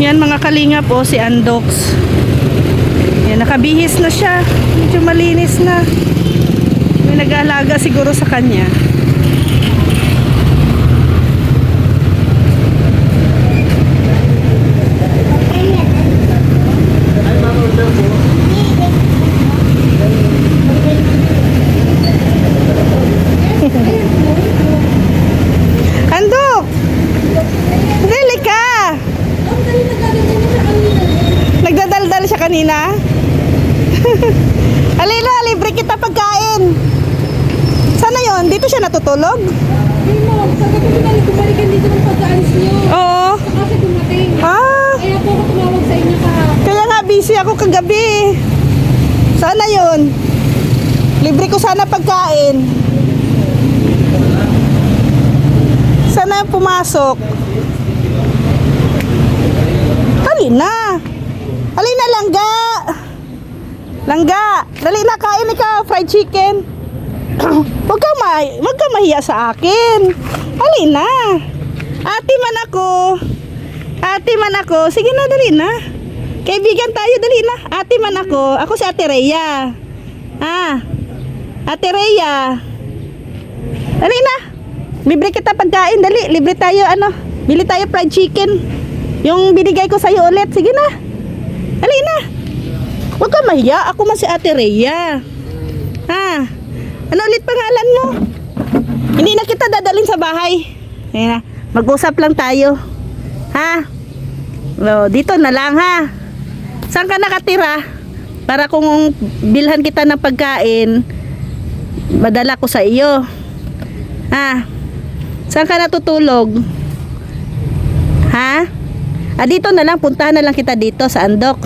Yan mga kalinga po, si Andox. Yan, nakabihis na siya. Medyo malinis na. May nag-aalaga siguro sa kanya. Andok! Dili ka! Nagdadaldal siya kanina? Alina, libre kita pagkain. Sana yon? Dito siya natutulog? Hindi mo, kagabi ko na bumalikan dito ng pagkaalis niyo. Oo. Kasi dumating. Ah, Kaya po ako tumawag sa inyo kahapon. kaya nga busy ako kagabi. Sana yon? Libre ko sana pagkain. Sana pumasok. Alina! Alina, langga! Langga! Dali na, kain ikaw, fried chicken. Huwag ka mahiya sa akin. Alina! Ate man ako. Ate man ako. Sige na, dali na. Kaibigan tayo, dali na. Ate man ako. Ako si Ate Rhea. Ate Rhea. Dali na. Libre kita pagkain, dali. Libre tayo, bili tayo fried chicken. Yung binigay ko sa'yo ulit. Sige na. Dali na. Huwag ka mahiya. Ako man si Ate Rhea. Ano ulit pangalan mo? Hindi na kita dadalhin sa bahay. Ayan na. Mag-usap lang tayo. Dito na lang, ha? Saan ka nakatira? Para kung bilhan kita ng pagkain, madala ko sa iyo. Saan ka natutulog? Dito na lang, puntahan na lang kita dito sa Andok.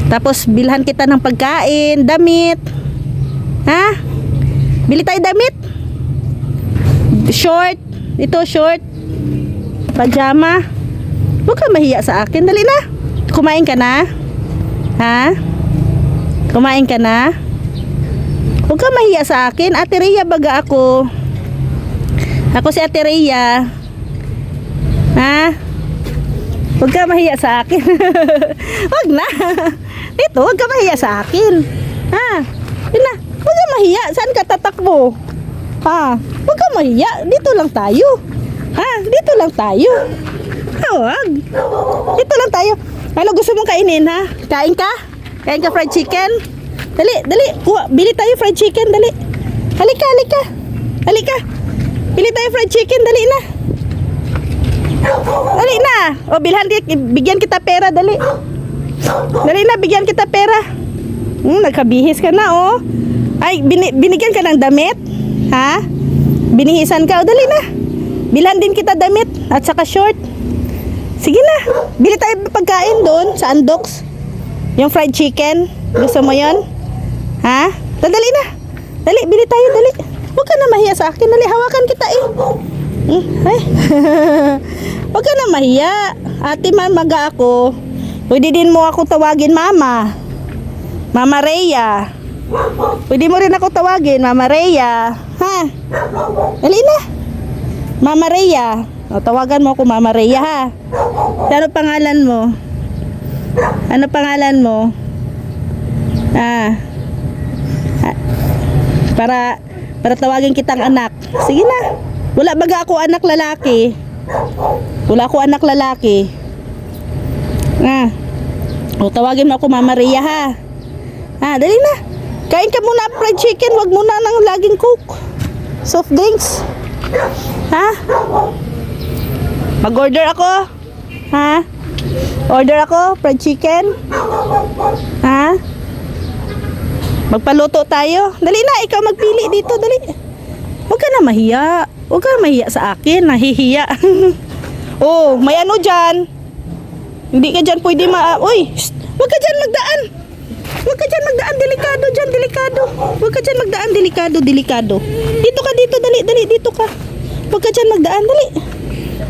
Tapos bilhan kita ng pagkain, damit. Bili tayo damit. Short, ito short. Pajama. Huwag ka mahiya sa akin, dali na. Kumain ka na? Kumain ka na? Huwag ka mahiya sa akin. Ate Rhea baga ako. Ako si Ate Rhea. Huwag ka mahiya sa akin. Huwag na. Dito, huwag ka mahiya sa akin. Yun na. Huwag ka mahiya. Saan ka tatakbo? Huwag ka mahiya. Dito lang tayo. Dito lang tayo. Huwag. Dito lang tayo. Ano gusto mong kainin, ha? Kain ka? Kain ka fried chicken? Dali, dali. Bili tayo fried chicken, dali. Halika, halika. Halika. Bili tayo fried chicken, dali na. Dali na. Bigyan kita pera, dali. Dali na, bigyan kita pera. Nagkabihis ka na, oh. Ay, binigyan ka ng damit? Binihisan ka, dali na. Bilhan din kita damit at saka short. Sige na. Bili tayo pagkain doon sa Andox. Yung fried chicken. Gusto mo yon? Dali na. Dali, bili tayo, dali. Huwag ka na mahiya sa akin. Dali, hawakan kita eh. Ay. Huwag ka na mahiya. Ate maga ako. Pwede din mo ako tawagin mama. Mama Rhea. Pwede mo rin ako tawagin Mama Rhea. Dali na. Mama Rhea. Tawagan mo ako Mama Rhea, ha? Ano pangalan mo? Ano pangalan mo? Para tawagin kitang anak. Sige na. Wala baga ako anak lalaki. Wala ako anak lalaki. Tawagin mo ako Mama Rhea, ha? Dali na. Kain ka muna fried chicken. Wag muna ng laging coke. Soft drinks. Mag-order ako. Order ako fried chicken. Magpaluto tayo. Dali na, ikaw magpili dito, dali. Huwag ka na mahiya. Huwag ka mahiya sa akin, nahihiya. May ano dyan. Hindi ka dyan pwede Uy, huwag ka dyan magdaan. Huwag ka dyan magdaan, delikado dyan, delikado. Huwag ka dyan magdaan, delikado, delikado. Dito ka, dito, dali, dali, dito ka. Huwag ka dyan magdaan, dali.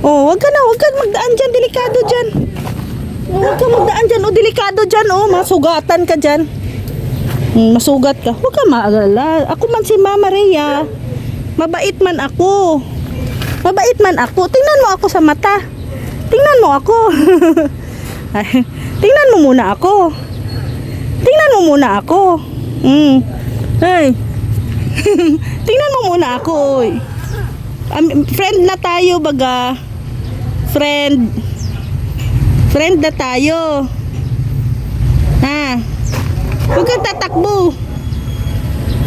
Huwag ka magdaan dyan, delikado dyan. Huwag ka magdaan dyan, delikado dyan, masugatan ka dyan. Masugat ka. Huwag ka maalala. Ako man si Mama Rhea. Mabait man ako. Mabait man ako. Tingnan mo ako sa mata. Tingnan mo ako. Ay, tingnan mo muna ako. Tingnan mo muna ako. Ay. Tingnan mo muna ako. Oy. Friend na tayo baga. Friend. Friend na tayo. Ha? Huwag kang tatakbo.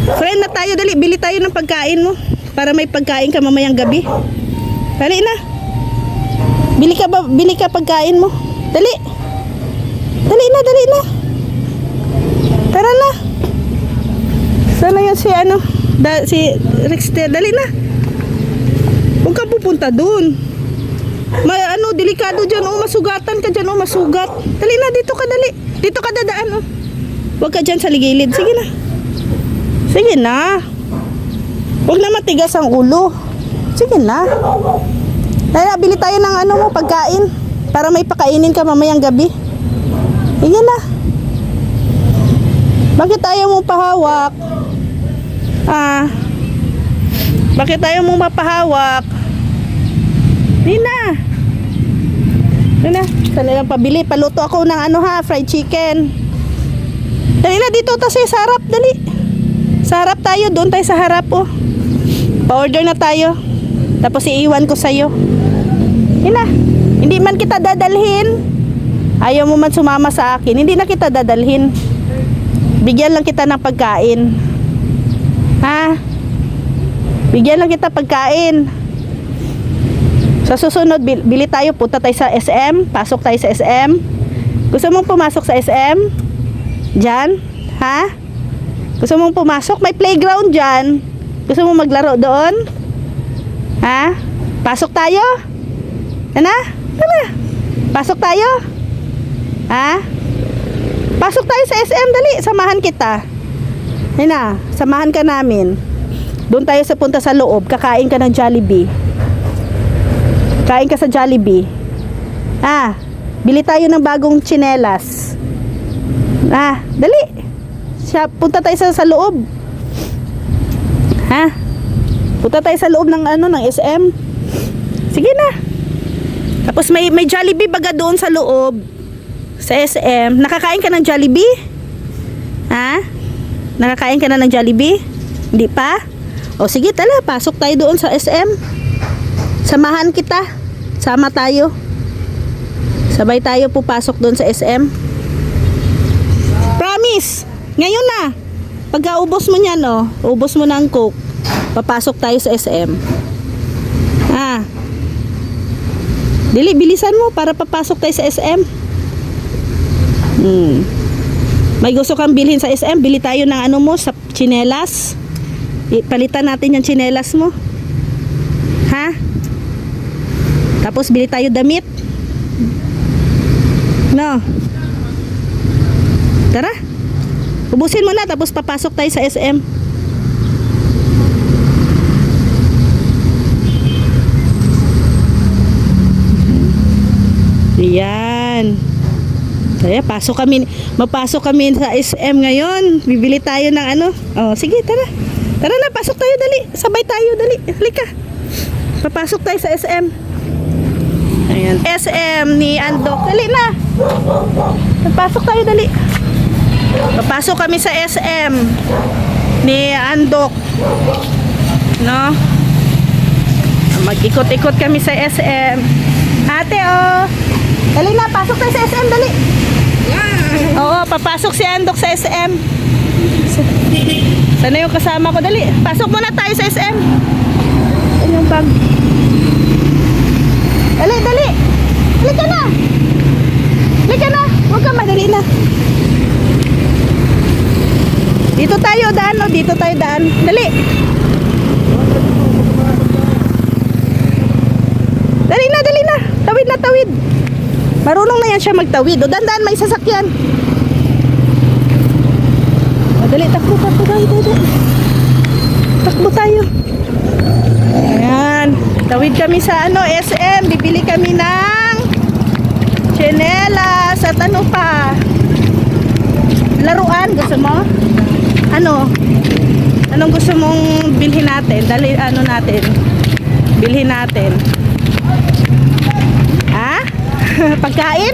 Friend na tayo, dali. Bili tayo ng pagkain mo. Para may pagkain ka mamayang gabi. Dali na. Bili ka pagkain mo. Dali. Dali na. Tara na. Sana yun si si Rexter. Dali na. Huwag ka pupunta dun. Delikado dyan. Masugatan ka dyan. Masugat. Dali na, dito ka dali. Dito ka dadaan. Huwag ka dyan sa ligilid. Sige na. Sige na. Huwag na matigas ang ulo. Sige na. Dali, bili tayo ng pagkain. Para may pakainin ka mamayang gabi. Sige na. Bakit ayaw mo pahawak? Bakit ayaw mo mapahawak? Di na. Sana lang pabili. Paluto ako ng fried chicken. Dali na, dito tayo sa harap. Dali. Sa harap tayo. Doon tayo sa harap. Pa-order na tayo. Tapos iiwan ko sa'yo. Di na. Hindi man kita dadalhin. Ayaw mo man sumama sa akin. Hindi na kita dadalhin. Bigyan lang kita ng pagkain. Ha? Bigyan lang kita pagkain. Sa susunod, bili tayo. Punta tayo sa SM. Pasok tayo sa SM. Gusto mong pumasok sa SM? Diyan? Ha? Gusto mong pumasok? May playground dyan. Gusto mong maglaro doon? Ha? Pasok tayo? Ano? Tara. Pasok tayo? Ha? Pasok tayo sa SM, dali. Samahan kita. Ayun na, samahan ka namin. Doon tayo sa punta sa loob. Kakain ka ng Jollibee. Kain ka sa Jollibee. Bili tayo ng bagong tsinelas. Dali. Punta tayo sa loob. Ha? Punta tayo sa loob ng ng SM. Sige na. Tapos may Jollibee baga doon sa loob. Sa SM. Nakakain ka ng Jollibee? Ha? Nakakain ka na ng Jollibee? Hindi pa? O sige, tala. Pasok tayo doon sa SM. Samahan kita. Sama tayo. Sabay tayo pupasok doon sa SM. Promise. Ngayon na. Pagka-ubos mo niyan, ubos mo ng Coke. Papasok tayo sa SM. Dili, bilisan mo para papasok tayo sa SM. May gusto kang bilhin sa SM, bili tayo ng sa tsinelas. Palitan natin yung tsinelas mo. Ha? Tapos bili tayo damit. No. Tara. Ubusin mo na tapos papasok tayo sa SM. Yan. Kaya mapasok kami sa SM ngayon. Bibili tayo ng sige, tara. Tara na, pasok tayo, dali. Sabay tayo, dali. Halika. Papasok tayo sa SM. Ayan. SM ni Andok. Dali na. Papasok tayo, dali. Papasok kami sa SM ni Andok. No? Mag-ikot-ikot kami sa SM. Ate, dali na, pasok tayo sa SM, dali. Oo, papasok si Andok sa SM. Sana yung kasama ko, dali. Pasok muna tayo sa SM. Ano yung bag? Dali, dali. Halika na. Halika na. Huwag ka, madali na. Dito tayo daan, dito tayo daan. Dali. Dali na, dali na. Tawid na, tawid. Marunong na yan siya magtawid. O, dandan, may sasakyan. O, dali, takbo tayo. Takbo tayo. Ayan. Tawid kami sa SM. Bibili kami ng tsinelas at pa. Laruan, gusto mo? Anong gusto mong bilhin natin? Dali, natin? Bilhin natin. Ha? Pagkain?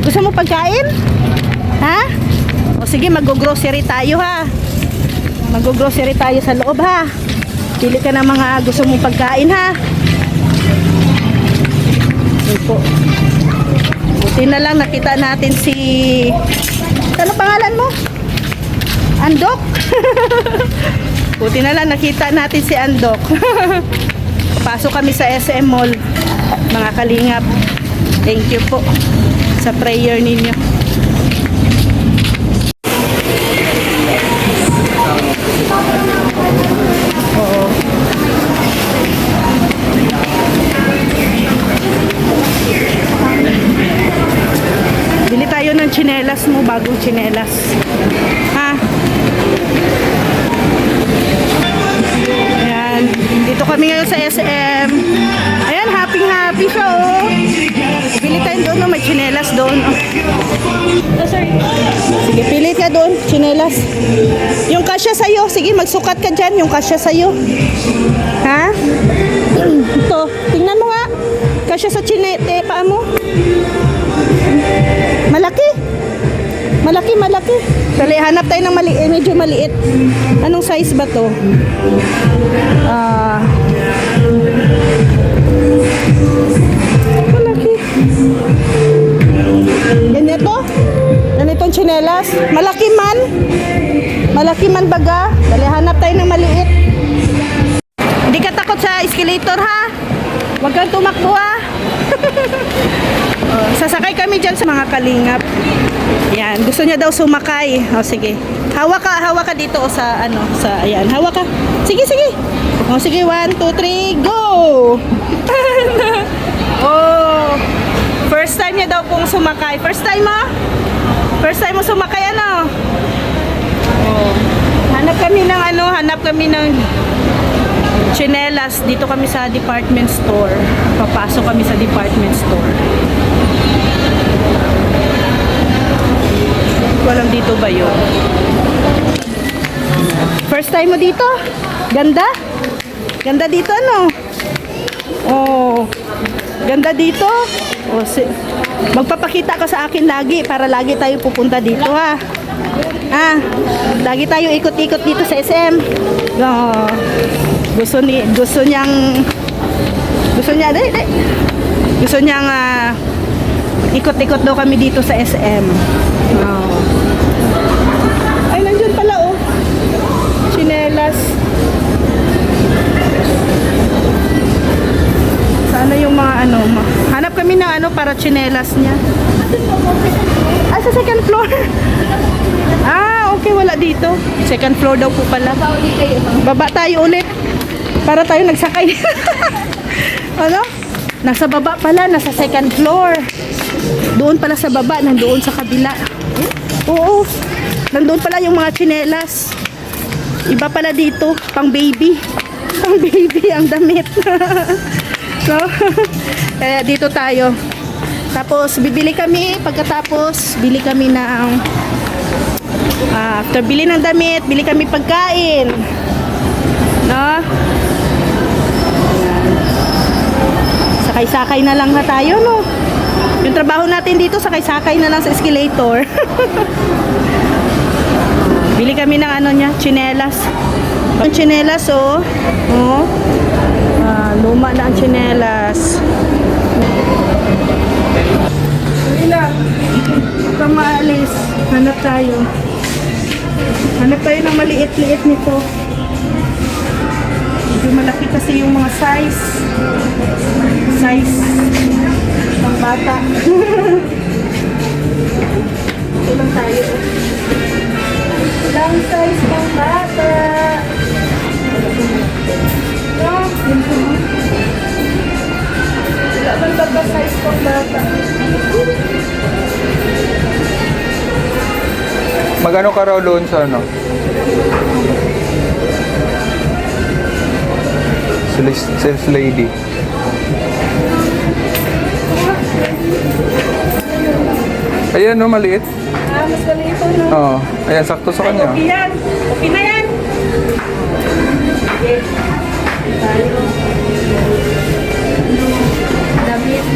Gusto mo pagkain? Ha? O sige, mag-grocery tayo ha. Mag-grocery tayo sa loob ha. Pili ka ng mga gusto mong pagkain ha. Yun po. Buti na lang nakita natin si... Ano pangalan mo? Andok? Buti na lang nakita natin si Andok. Pasok kami sa SM Mall, mga kalingap. Thank you po sa prayer ninyo. Oo. Bili tayo ng tsinelas mo, bagong tsinelas. Ha? Ayan. Dito kami ngayon sa SM. Ayan, happy siya oh. Pili tayo doon, no? May tsinelas doon. Oh, sorry. Sige, pili ka doon, tsinelas. Yung kasya sa'yo, sige, magsukat ka dyan, yung kasya sa'yo. Ha? Ito, tingnan mo nga. Kasya sa paa mo. Malaki. Malaki. Dali, hanap tayo ng maliit, medyo maliit. Anong size ba to? Malaki. Ganitong tsinelas. Malaki man baga. Dali, hanap tayo ng maliit. Hindi ka takot sa escalator ha? Huwag kang tumakbo ha? Sasakay kami dyan sa mga kalingap. Yan, gusto niya daw sumakay. O sige. Hawak ka dito o sa ayan. Hawak ka. Sige. O sige, 1, 2, 3, go! Oh, first time niya daw pong sumakay. First time mo? First time mo sumakay ano? Oh. Hanap kami ng tsinelas. Dito kami sa department store. Papasok kami sa department store. Walang dito ba yun? First time mo dito? Ganda? Ganda dito ano? Oh, ganda dito. Oh, magpapakita ka sa akin lagi para lagi tayo pupunta dito ha. Lagi tayo ikot-ikot dito sa SM. Oh, gusto niyang ikot-ikot daw kami dito sa SM. Oh. Ay, nandiyan pala oh. Tsinelas. Sana yung mga hanap kami ng para tsinelas niya. Sa second floor. Okay, wala dito. Second floor daw po pala. Baba tayo ulit. Para tayo nagsakay. Nasa baba pala, nasa second floor. Doon pala sa baba, nandoon sa kabila. Oo. Nandoon pala yung mga tsinelas. Iba pala dito, pang baby. Pang baby ang damit. So, kaya dito tayo. Tapos bibili kami, pagkatapos bili kami ng after bili ng damit, bili kami pagkain. No? Sakay-sakay na lang na tayo, no? Yung trabaho natin dito, sakay-sakay na lang sa escalator. Bili kami ng tsinelas. Ang tsinelas, oh. Luma na ang tsinelas. Dali lang. Huwag kang maalis. Hanap tayo. Hanap tayo ng maliit-liit nito. Medyo malaki kasi yung mga size. Pang bata. Ito lang tayo. Ilang size pang bata. Wala bang baba size pang bata? Magano ka raw doon sa sales lady? Ayan no, maliit. Mas maliit ito, no? Oo. Ayan, sakto sa kanya. Okay yan. Okay na yan. Okay. Tayo. Damit.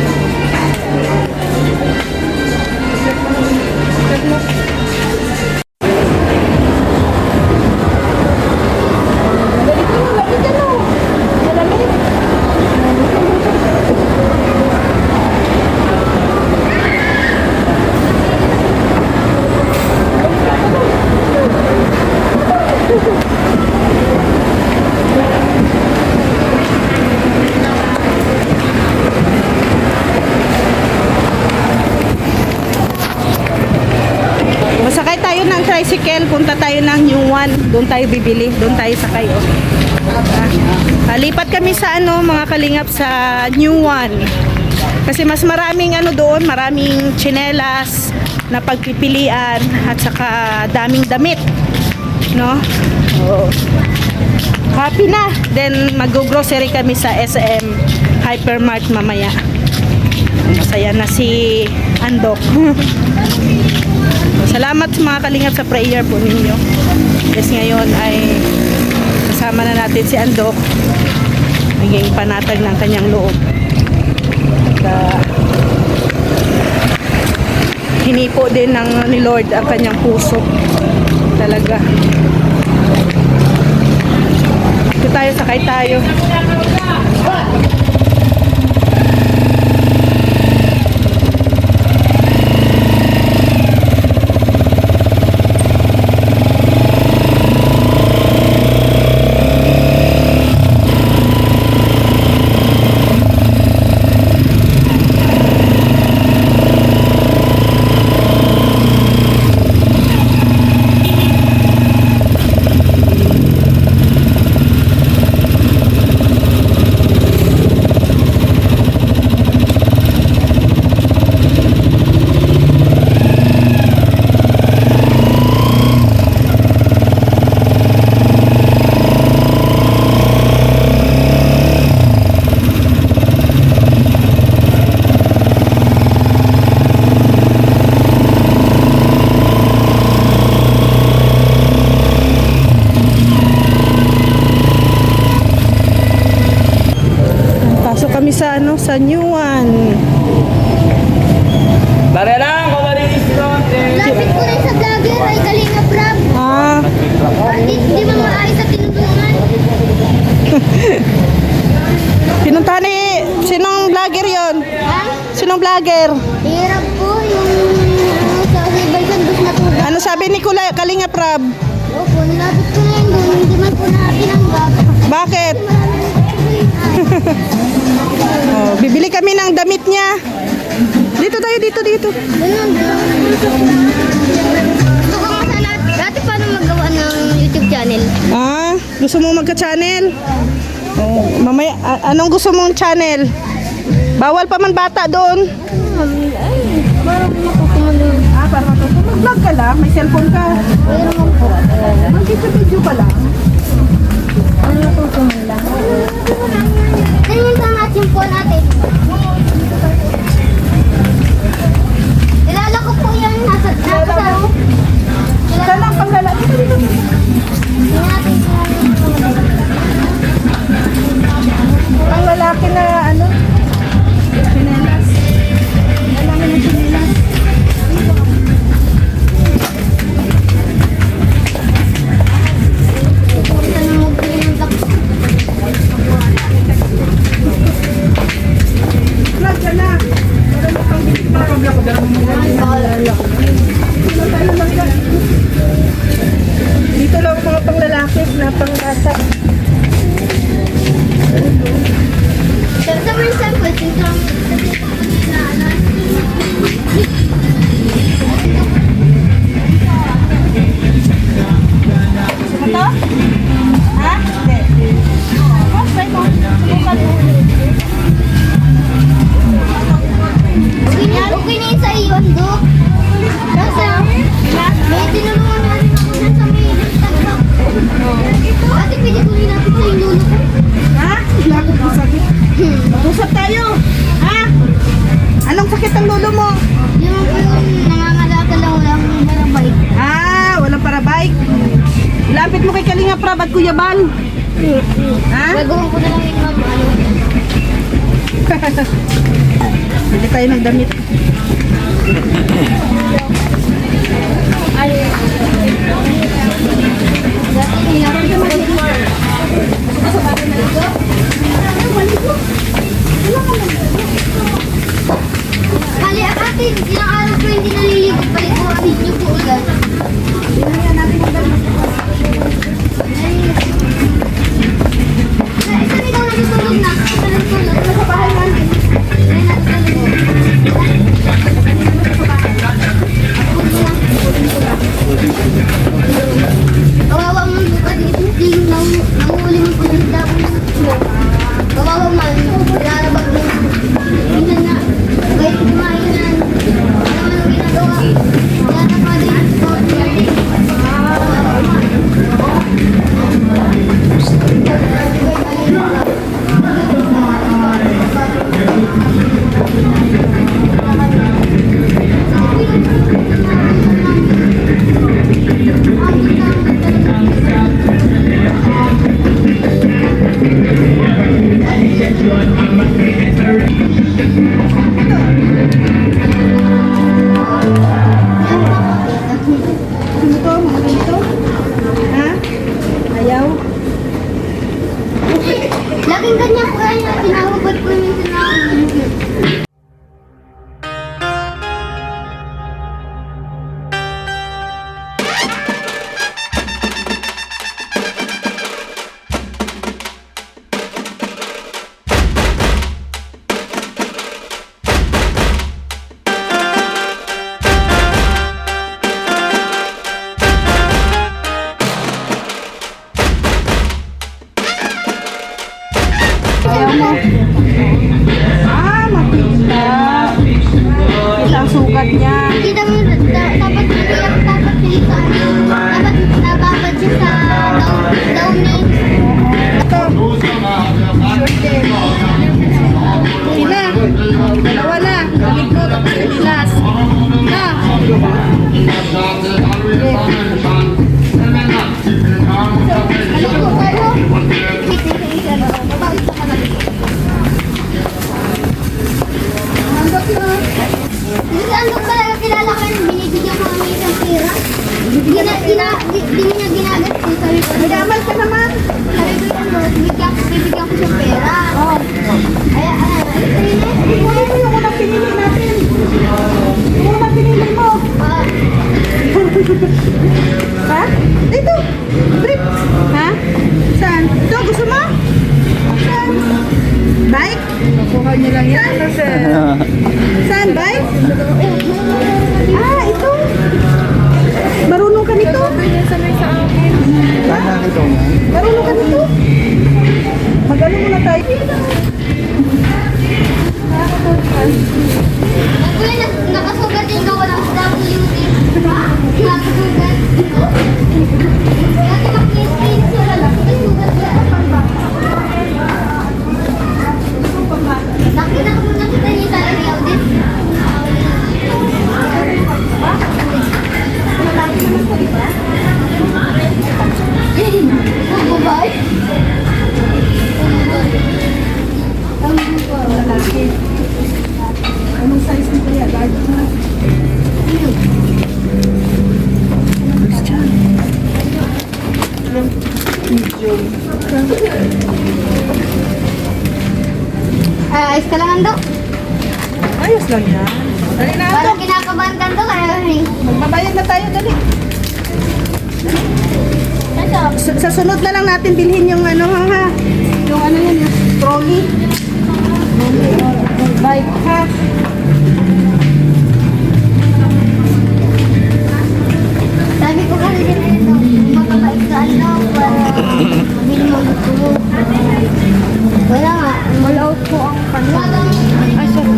tricycle, punta tayo ng New One. Doon tayo bibili. Doon tayo sakay. Oh. Lipat kami sa ano, mga kalingap, sa New One. Kasi mas maraming ano doon, maraming tsinelas na pagpipilian at saka daming damit. No? Oh. Happy na. Then mag-grocery kami sa SM Hypermart mamaya. Masaya na si Andok. Salamat sa mga kalingap sa prayer po ninyo. Yes, ngayon ay kasama na natin si Andok. Naging panatag ng kanyang loob. At hinipo din ni Lord ang kanyang puso. Talaga. Ito tayo, sakay tayo. Pasok kami sa ano, sa New One. Tara lang, kumalinis ko. Lapit ko rin sa vlogger ay Kalinga Prab. Ah, Di ba maayos sa tinulungan? pinuntahan ni sinong vlogger yon? Ha? Sinong vlogger? Hirap po yung sa Ibalsan bus na po. Ano sabi ni Kalinga Prab? Opo, nilapit ko na yun doon. Hindi man po na tinanggap. Bakit? Oh, bibili kami ng damit niya. Dito tayo, dito. Ganun. Gusto ko nga sana, dati paano magawa ng YouTube channel? Ah, gusto mo magka-channel? Oh, mamaya, anong gusto mong channel? Bawal pa man bata doon. Ay, parang matutuman. Ah, para matuto. Mag-vlog ka lang, may cellphone ka. Pero mo po. Mag-video ka lang. Ano matutuman lang? Ganyan sa natin po natin. Kilala ko po yan. Nasa Saan ang panglalaki? Ang lalaki na ano? Chinelas. Lalaki na chinelas. Vlog ka na. Dito lang mga panglalaki na pangbata. Sa mga sample, Gusto mo to? Ha? Hindi. Try mo. Subukan mo. okay na yun sa iyo, Ando. Kasi, may tinulungan na rin ako dyan sa may tagpak. Ate, pwede ko rin natin sa yung lulo ko. Ha? Lakot mo sakit. Mag-usap tayo. Ha? Anong sakit ang lolo mo? Yung po yung nangangalakal lang walang marabay. Ah, walang parabike. Lapit mo kay Kalinga Prab at Kuya Bal. Ha? Gagawin ko na lang yung mama. Bili tayo ng damit. Kali ate, ilang araw ko hindi naliligo. Paliguan ninyo po ulit. Isa rin daw natutulog na. Isa natutulog. Sa bahay namin. Isa natutulog. Di mo niya ginagat ko. Sabi ko, Nagamal ka naman. sabi ko yung bibigyan ko siya pera. Oh. Ay, Kunin mo yung unang pinili natin. Yung unang pinili mo. Ha? Dito. Trip. Ha? Saan? Ito, gusto mo? Saan? Bike? Nakuha niyo lang yan. Saan, bike? Ah, ito. Marunong ka nito? Sana ito mo. Marunong ka nito? Mag-ano muna tayo? kuya, nakasugat din ka walang WD. Nakasugat. Dati makinis sila lang. Nakasugat ka. Nakita niyo sa audit. Bye. Anong size nito yan? Large na. Christian. Medium. Ayos ka lang, Ando. Ayos lang yan. Dali na ito. Parang kinakabahan ka, Ando. Kaya, Magbabayad na tayo, dali. Ano? Sa sunod na lang natin bilhin yung ano ha. Yung ano yan, yung trolley. Trolley or bike ha. Sabi ko kasi din ito, makabait ka, ano, para mabili mo gusto mo. Wala nga. All out po ang kanya. Ay, sorry.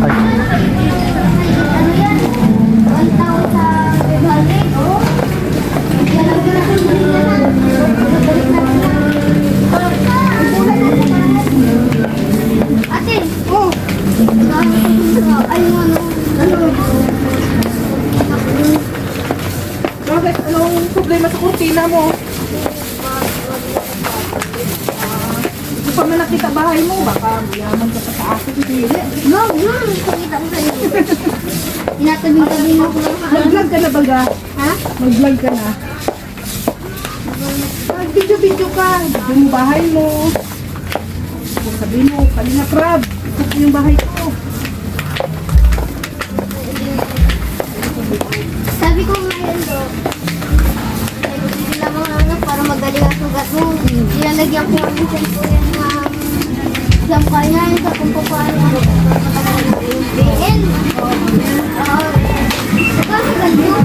Ano yan? 1,000 sa balik. Oo. Yan ang pinakabili na lang. Balik na Ate, Oh, ay mo ano. bakit? Anong problema sa kurtina mo? Hindi pa man nakita bahay mo. Baka mayaman ka pa sa akin. Hindi. No, nakita ko sa'yo. Tinatabi-tabi mo ko lang. Mag-vlog ka na baga? Ha? Mag-vlog ka na. Mag-video-video ka. Yung bahay mo. Sabihin mo, Kalina Prab. Ito yung bahay ko. Sabi ko ngayon do, sila mga ano, para magaling ang sugat mo. Ilalagyan ko ang isang ko yan na siyang kanya yun sa kung paano ano. BN. Saka sugat mo.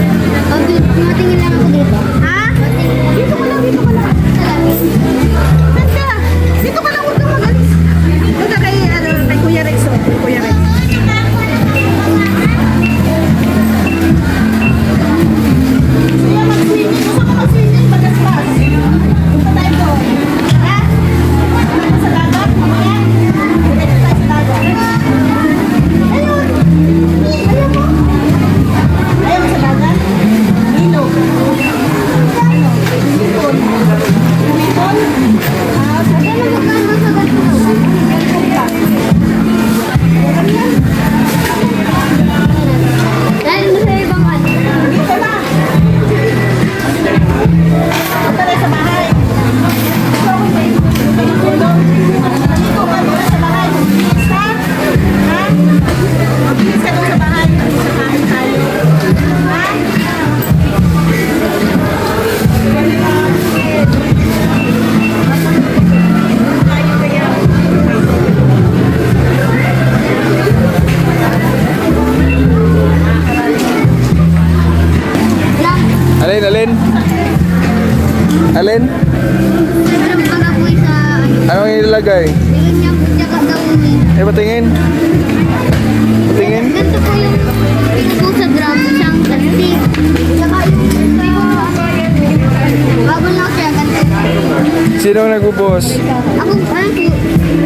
Matingin lang ako dito. Ha? Dito ka lang, dito ka lang. Ganda. Dito ka lang, huwag kang mag-alis. Punta kay, kay Kuya Rex. Oh. Kuya Rex. Kuya, mag-swimming. Gusto ko mag-swimming, magaspas. Punta tayo doon. Ha? Punta ka sa dagat, mamaya. Punta tayo sa dagat. Ayun. Ayaw mo? Ayaw mo sa dagat? Ilog. Ano? Lipon. Lipon? Ah, Kaya magkano sugat mo? Dahil mo sa ibang ano. dito na. Punta tayo sa bahay. Dito ka muna sa bahay. Mag-bilis ka? Ha? Mag-bilis ka doon sa bahay. Sa bahay tayo. Ha? Lang. Alin, alin? Alin? Meron pa na po sa ano. Anong ilalagay? Tingin niya po siya kadawin. Eh, patingin. Patingin. Ganito po yung po sa drum, siyang plastic. Saka yung bago lang siya, ganito. Sino ang nagbubuhos? Ako, ano po,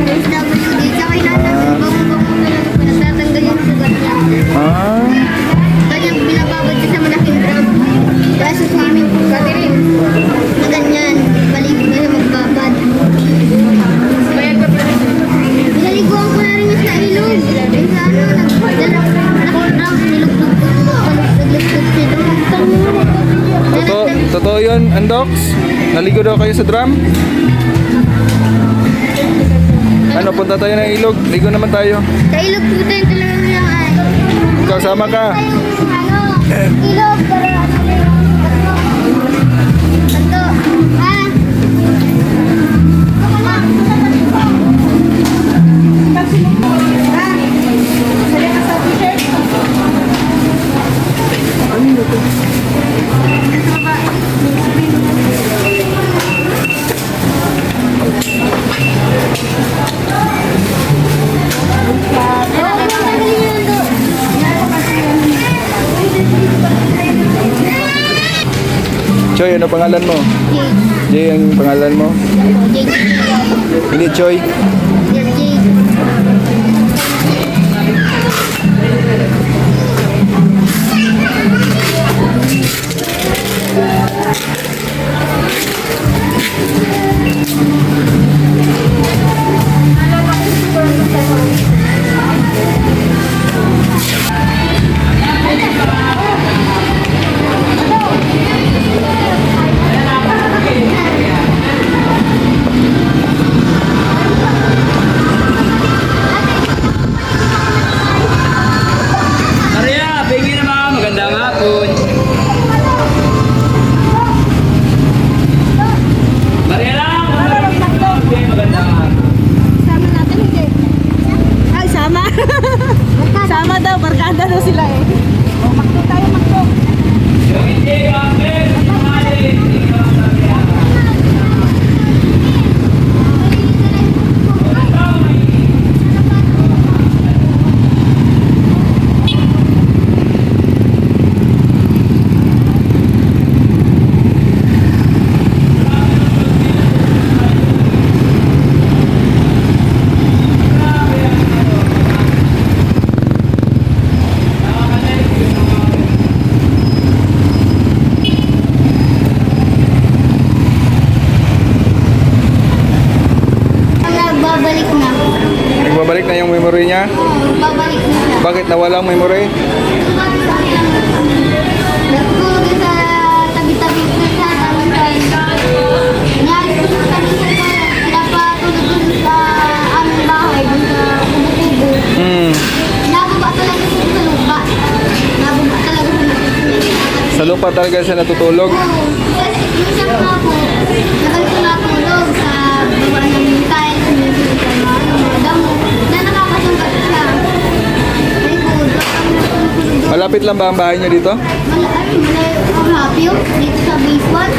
SWD, tsaka inanang bango-bango na lang po, nagtatanggal yung sugat niya. Ah. Kanya binababad siya sa malaking drum. Kaya sa yun, Andox? Naligo daw kayo sa drum? Ano, punta tayo ng ilog? Ligo naman tayo. Sa ilog po tayo talaga lang ay. Ikaw, sama ka. Ilog, pero ano na yung bato. Ha? Ito ka lang. Choy, ano pangalan mo? Jay ang pangalan mo? Hindi, Choy. Maria, pingin naman. Magandang hapon. Maria lang. Magandang hapon. Sama natin, hindi. Ay, sama. Sama daw, barkada daw sila eh. O, makto tayo, makto. Yung hindi kami. Nagbabalik na. Nagbabalik na yung memory niya. Babalik na siya. Bakit nawala ang memory? Nagtulog sa tabi-tabi ko sa tabi-tabi. Nangyari ko sa tabi-tabi ko. Pinapatulog ko sa aming bahay. Dun sa kubo-kubo. Nababa talaga siya sa lupa. Nababa talaga siya sa lupa. Sa lupa talaga siya natutulog. Kasi minsan po ako, nagalit ko natulog sa gawa ng tiles, sa mga damo, na nakakasangkat siya. Very good. Malapit lang ba ang bahay niyo dito? Malayo ang hapyo dito sa baseball.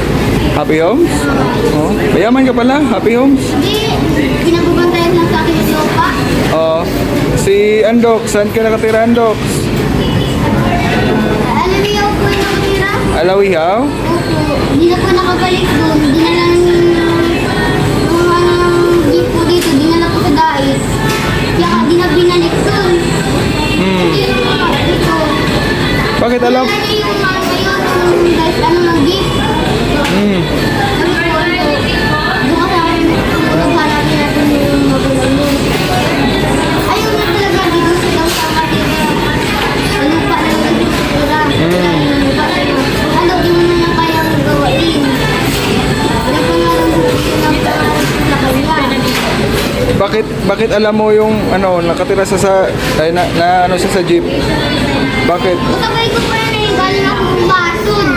Happy Homes? Oh. Mayaman ka pala, Happy Homes. Hindi, pinabubantayan lang sa akin yung lupa. Oh. Si Andox, saan ka nakatira, Andox? Alam niyo po yung nakatira? Alawihaw? Opo, hindi na po nakabalik doon. Dinala ng jeep po dito, dinala po sa dait. Kaya di na binalik doon. Hindi na dito. Bakit alam? Dinala niya yung mga ngayon, guys, ano ng jeep. Sabi ko, doon ka sa akin, hanapin natin yung magulang mo. Ayaw na talaga dito sa daw sa Manila. Sa lupa na yung nagtitura. Ano, di mo na lang kayang gawain. Wala pa nga lang sa kanya. Bakit alam mo yung ano nakatira sa ay, na ano siya sa jeep? Bakit? Kasabay ko pa rin, galing ako ng Basun.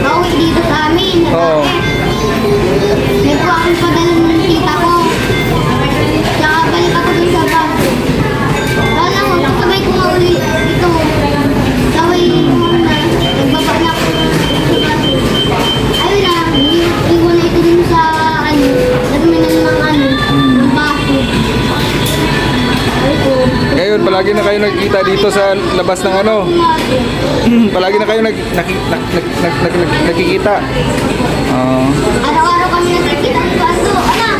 Pauwi dito sa amin. Oo. May po akong padala ng tita ko. Tsaka balik ako dun sa Basun. Kala mo, kasabay ko nga uli dito. Saway mo na, nagbaba na ako sa Basun. Ayun na, iwan na ito dun sa ano, terminal ng ano, ng Basun. Ay ko. Ngayon palagi na kayo nagkita dito sa labas ng ano. Palagi na kayo nagkikita. Oh. Araw-araw kami nagkikita ng Basun. Anak!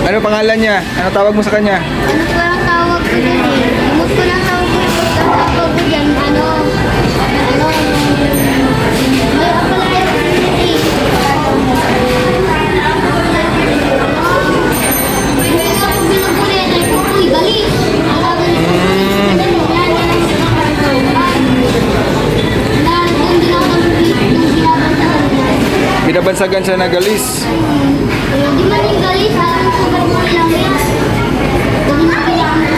Ano pangalan niya? Ano tawag mo sa kanya? Ano ko lang tawag ko dyan eh. Imot ko lang tawag ko tawag ko dyan. Ano, may apalaya ko eh. Hindi ako binubulit. Ay po, uy, galing. bansagan siya nagalis. Di man yung galis, alam ko ba mo lang yan. Hindi na kailangan.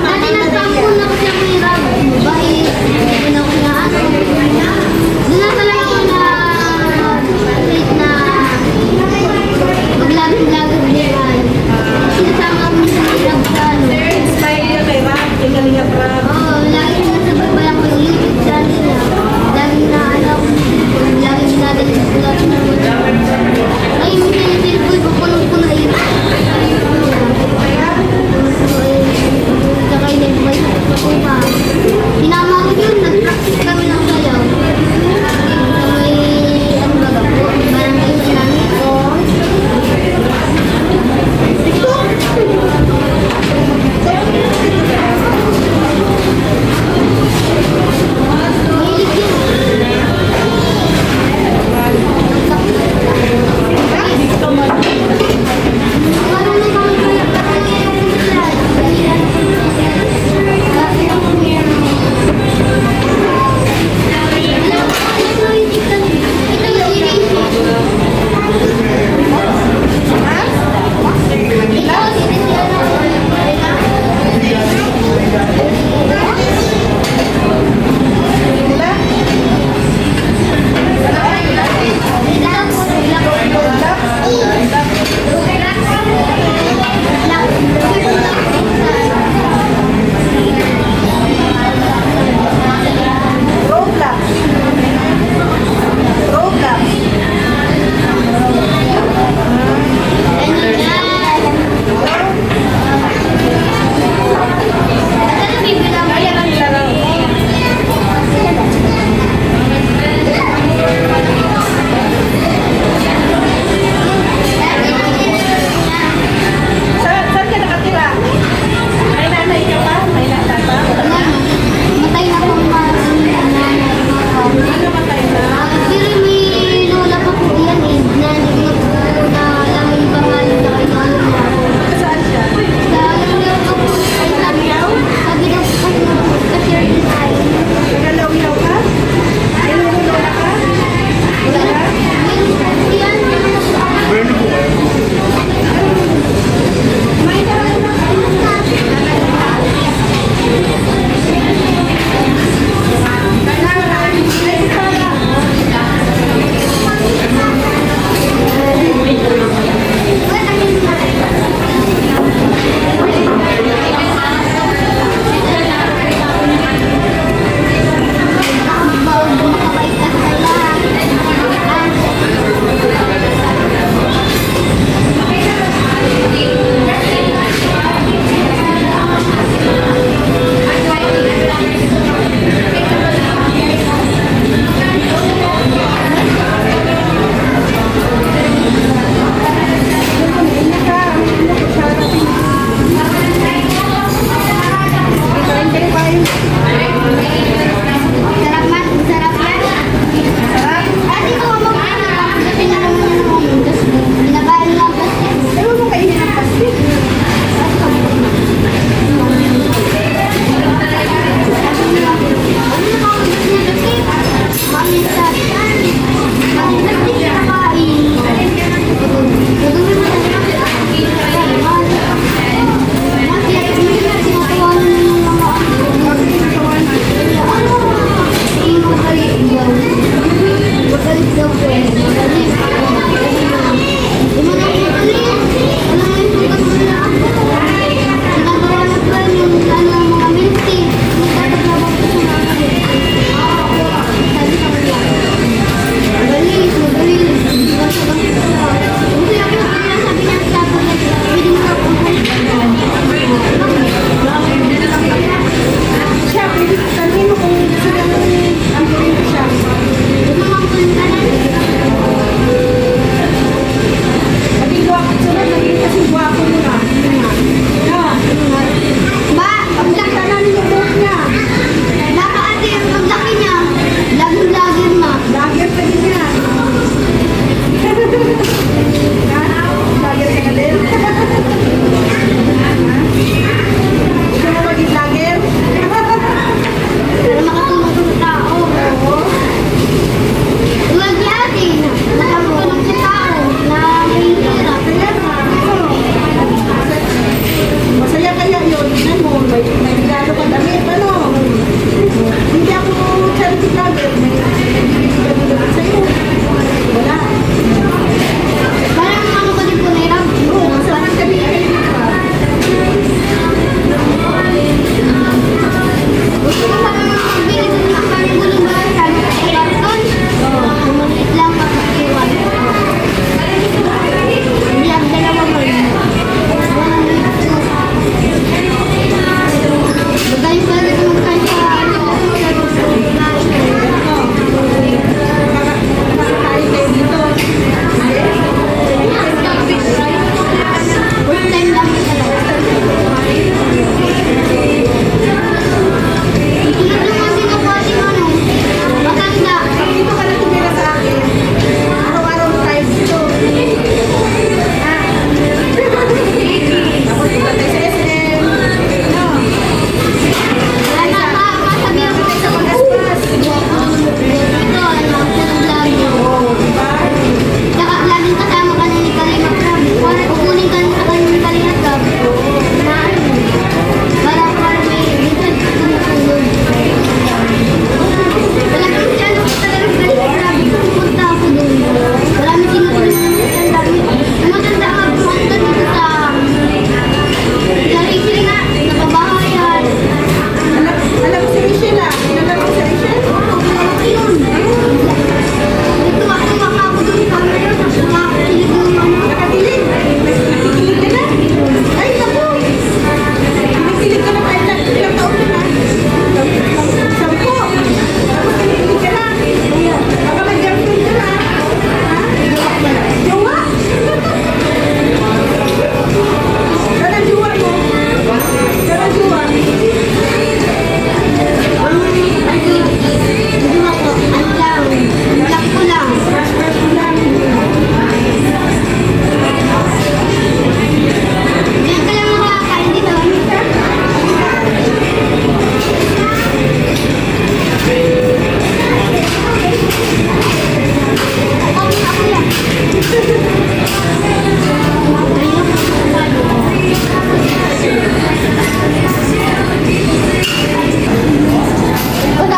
Ate, nagpangkul na ko siya mahirap. Bahit, hindi na ko na ano. Doon na talaga ako na maglagay-lagay buhay. Sinasama ko sa mahirap sa ano. Oo, lagi ko nasabay ako yung YouTube channel niya. Lagi na ano, lagi ginagalit ko lahat ng ay, minsan yung cellphone ko punong-puno yun. Tsaka yun, may pakuha. Sinama ko yun, nag-practice kami ng sayaw. May, ano ba ba po? Barangay sa namin ko.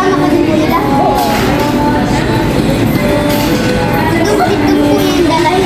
Kasama ka din po nila? Ito po yung dalay.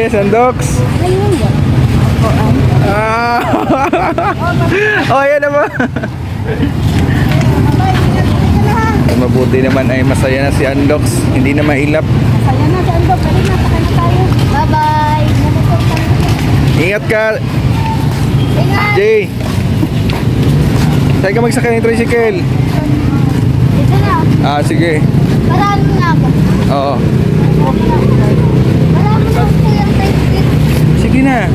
Sandoks. Ah. Oh, yan naman. Mabuti naman ay masaya na si Andox. Hindi na mahilap. Masaya na si Andok. Dali na, sakay na tayo. Bye-bye. Ingat ka, Ingat. Jay. Saan ka magsakay ng tricycle? Dito na. Ah, sige. Marami na ako. Oo. Marami na ako yung Facebook. Sige na.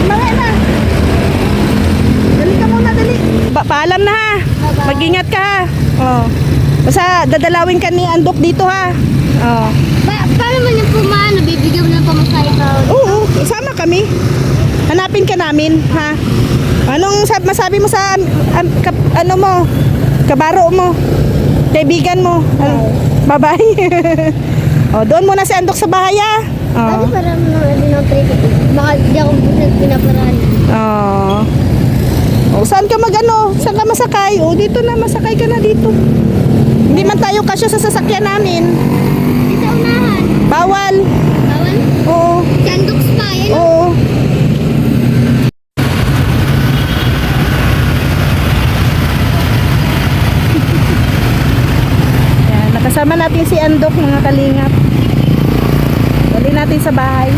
Mamaya na. Dali ka muna, dali. Paalam na ha. Mag-ingat ka ha. Oh. Basta dadalawin ka ni Andok dito ha. Oh. Paano man yung pumaano? Bibigyan mo ng pamasahe ka. Oo, sama kami. Hanapin ka namin, ha? Anong masabi mo sa ano mo? Kabaro mo? Kaibigan mo? Bye-bye. Oh, doon muna si Andok sa bahay, ha? Pwede Oh. parang ng traffic. Baka di ako pinaparaan. Oh. Oh, saan ka magano? Saan ka masakay? Oh, dito na, masakay ka na dito. Hindi man tayo kasya sa sasakyan namin. Sa unahan. Bawal. Kawan? Oo. Sandoks pa. Yan. Oo. Yan, nakasama natin si Andok, mga kalingap. Dali natin sa bahay.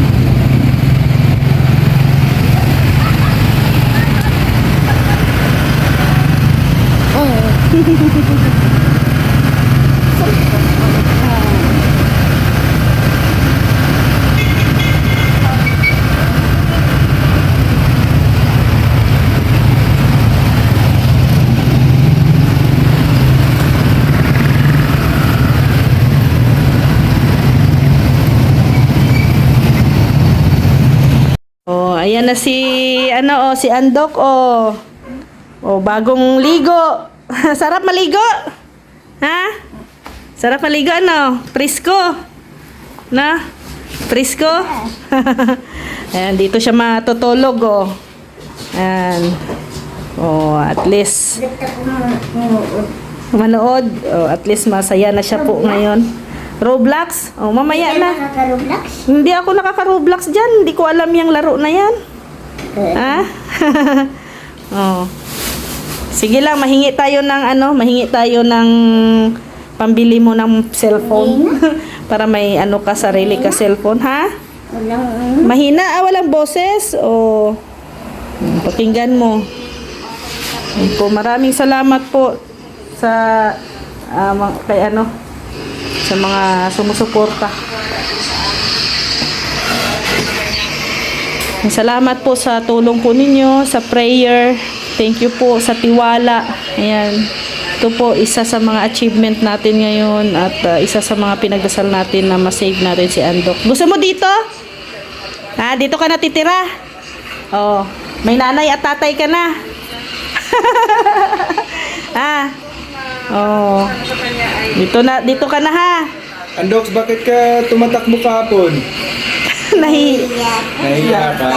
Oh, ayan na si si Andok oh. Oh, bagong ligo. Sarap maligo. Ha? Sarap maligo ano? Presko. Na? Presko. Ayan, dito siya matutulog oh. Ayan. Oh, at least manood. Oh, at least masaya na siya po ngayon. Roblox? Oh, mamaya na. Nakaka-Roblox? Hindi ako nakaka-Roblox dyan. Hindi ko alam yung laro na yan. Ha? Oh. Sige lang, mahingi tayo ng pambili mo ng cellphone. Para may ka, sarili ka cellphone, ha? Walang... Mahina, walang boses. O, pakinggan mo. Yun po, maraming salamat po sa sa mga sumusuporta. Salamat po sa tulong po ninyo, sa prayer. Thank you po sa tiwala. Ayan. Ito po isa sa mga achievement natin ngayon at isa sa mga pinagdasal natin na ma-save natin si Andok. Gusto mo dito? Ha, dito ka natitira? Oh, may nanay at tatay ka na. Ah. Oh. Dito ka na ha. Andox, bakit ka tumatakbo kahapon? Nahiya ka?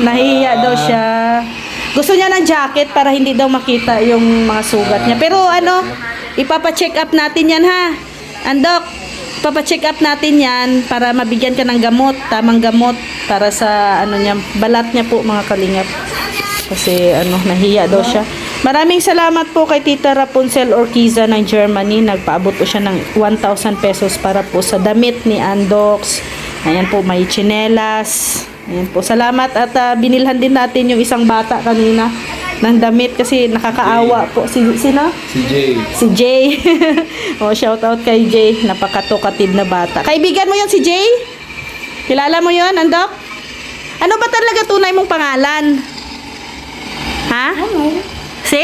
Nahiya daw siya. Gusto niya ng jacket para hindi daw makita yung mga sugat niya. Pero ipapa-check up natin yan ha. Andok, ipapa-check up natin yan para mabigyan ka ng gamot, tamang gamot para sa niya, balat niya po mga kalingap. Kasi nahiya daw siya. Maraming salamat po kay Tita Rapunzel Orquiza ng Germany. Nagpaabot po siya ng 1,000 pesos para po sa damit ni Andox. Ayan po, may tsinelas. Ayan po, salamat at binilhan din natin yung isang bata kanina ng damit kasi nakakaawa po. Sino? Si Jay. Si Jay. Oh, shout out kay Jay. Napakatokatid na bata. Kaibigan mo yon si Jay? Kilala mo yon, Andok? Ano ba talaga tunay mong pangalan? Ha? Si?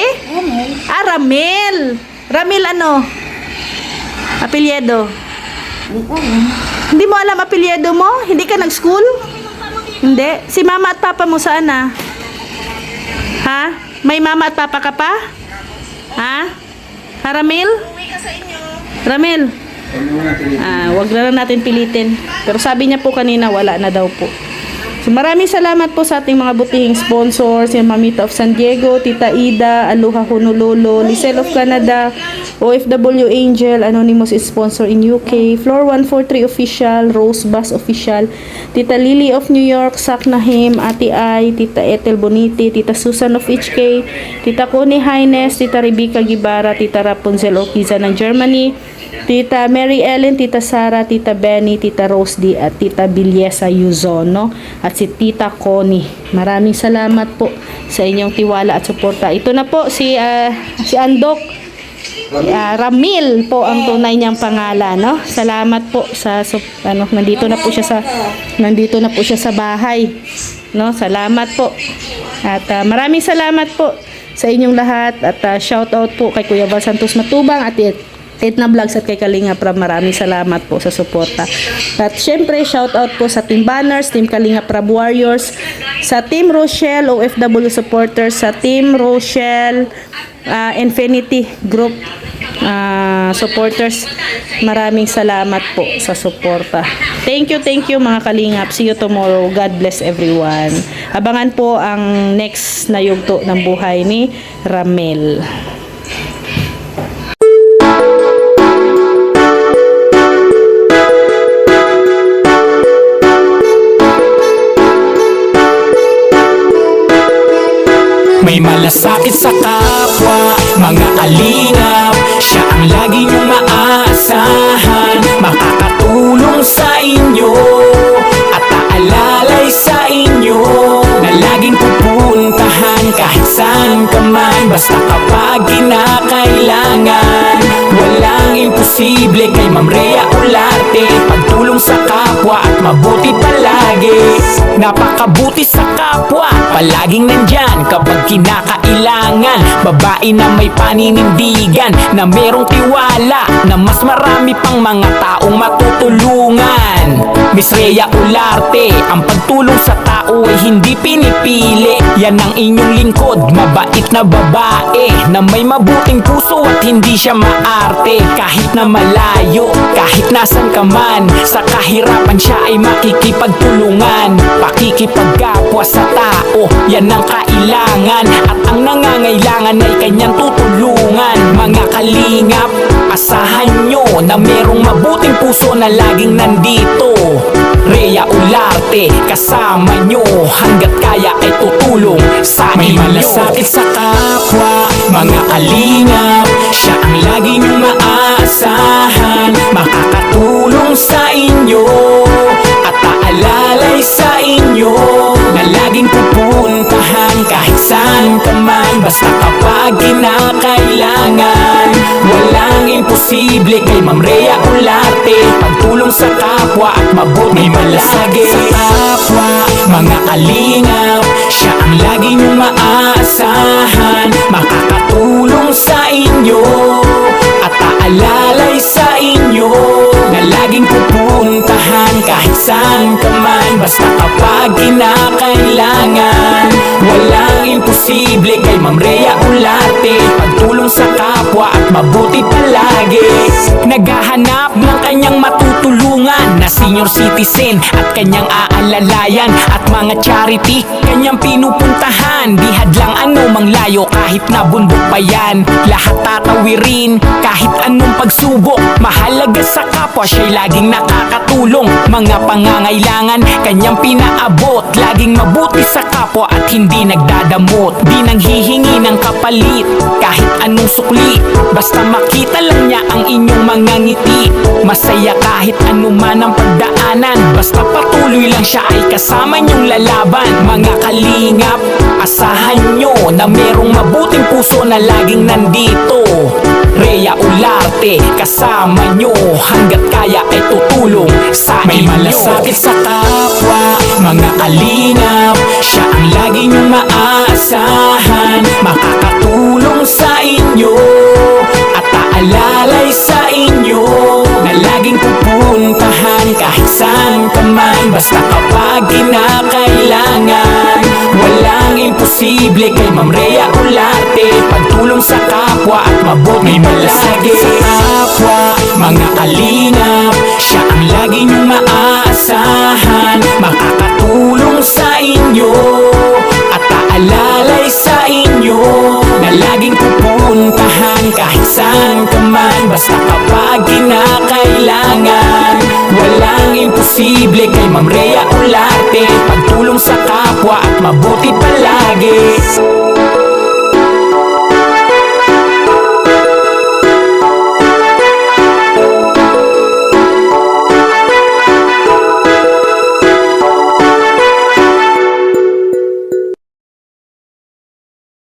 Ramil. Ramil ano? Apelyido. Hindi mo alam apelyido mo? Hindi ka nag-school? Hindi. Si mama at papa mo saan na? Ha? May mama at papa ka pa? Ha? Ha, Ramil? Ramil? Wag na lang natin pilitin. Pero sabi niya po kanina, wala na daw po. So maraming salamat po sa ating mga butihing sponsors, yung Mamita of San Diego, Tita Ida, Aloha Honolulu, Lisel of Canada, OFW Angel, Anonymous is sponsor in UK, Floor 143 Official, Rose Bass Official, Tita Lily of New York, Sak Nahim, Ate Ai, Tita Ethel Boniti, Tita Susan of HK, Tita Connie Hines, Tita Rebecca Gibara, Tita Rapunzel Okiza ng Germany, Tita Mary Ellen, Tita Sara, Tita Benny, Tita Rose D, at Tita Bilyesa Yuzono, at si Tita Connie. Maraming salamat po sa inyong tiwala at suporta. Ito na po si Andok Ramil po ang tunay niyang pangalan, no? Salamat po sa nandito na po siya sa bahay, no? Salamat po. At maraming salamat po sa inyong lahat at shout out po kay Kuya Val Santos Matubang at Edna Vlogs at kay Kalinga Prab. Maraming salamat po sa suporta. At syempre, shout out po sa Team Banners, Team Kalinga Prab Warriors, sa Team Rochelle OFW supporters, sa Team Rochelle Infinity Group supporters. Maraming salamat po sa suporta. Thank you mga Kalingap. See you tomorrow. God bless everyone. Abangan po ang next na yugto ng buhay ni Ramel. May malasakit sa kapwa, mga kalingap. Siya ang lagi niyong maaasahan, makakatulong sa inyo at aalalay sa inyo, na laging pupuntahan kahit saan ka man. Basta kapag kinakailangan, walang imposible kay Ma'am Rhea Olarte. Pagtulong sa kapwa at mabuti palagi, napakabuti sa kapwa, palaging nandyan kapag kinakailangan. Babae na may paninindigan, na merong tiwala, na mas marami pang mga taong matutulungan. Miss Rhea Olarte, ang pagtulong sa tao ay hindi pinipili. Yan ang inyong lingkod, mabait na babae, na may mabuting puso at hindi siya maarte. Kahit na malayo, kahit nasan ka man, sa kahirapan siya ay makikipagtulungan. Pakikipagkapwa sa tao, yan ang kailangan, at ang nangangailangan ay kanyang tutulungan. Mga kalingap, asahan nyo na merong mabuting puso na laging nandito. Rhea Olarte, kasama nyo, hanggat kaya ay tutulong sa inyo. May malasakit sa kapwa, mga kalingap. Siya ang lagi nyong maaasahan, makakatulong sa inyo at aalalay sa inyo, na laging pupuntahan kahit saan ka man. Basta kapag kinakailangan, walang imposible kay Ma'am Rhea Olarte. Pagtulong sa kapwa at mabuti palagi sa kapwa, mga kalingap. Siya ang lagi niyong maaasahan, makakatulong sa inyo at aalalay sa inyo, na laging pupuntahan kahit saan ka man. Basta kapag kinakailangan, walang imposible kay Ma'am Rhea Olarte. Pagtulong sa kapwa at mabuti palagi, naghahanap ng kanyang matutulungan na senior citizen at kanyang aalalayan, at mga charity kanyang pinupuntahan. Di hadlang anumang layo, kahit na bundok pa yan, lahat tatawirin kahit anong pagsubok. Mahalaga sa kapwa, siya'y laging nakakatulong. Mga pangangailangan kanyang pinaabot, laging mabuti sa kapwa at hindi nagdadamot. Di nang hihingi ng kapalit kahit anong sukli, basta makita lang niya ang inyong mga ngiti. Masaya kahit anuman ang pagdaanan, basta patuloy lang siya ay kasama niyong lalaban. Mga kalingap, asahan nyo na merong mabuting puso na laging nandito. Rhea Olarte, kasama nyo, hanggat kaya ay tutulong sa inyo. May malasakit sa kapwa, mga kalingap. Siya ang lagi nyong maaasahan, makakatulong sa inyo at aalalay sa inyo, na laging pupuntahan kahit saan ka man. Basta kapag kinakailangan, walang imposible kay Ma'am Rhea Olarte. Pagtulong sa kapwa at mabuti palagi sa kapwa, mga kalingap. Siya ang lagi nyong maaasahan, makakatulong sa inyo at aalalay sa inyo na laging pupuntahan kahit saan ka man. Basta kapag kinakailangan, walang imposible kay Ma'am Rhea Olarte. Pagtulong sa kapwa at mabuti palagi.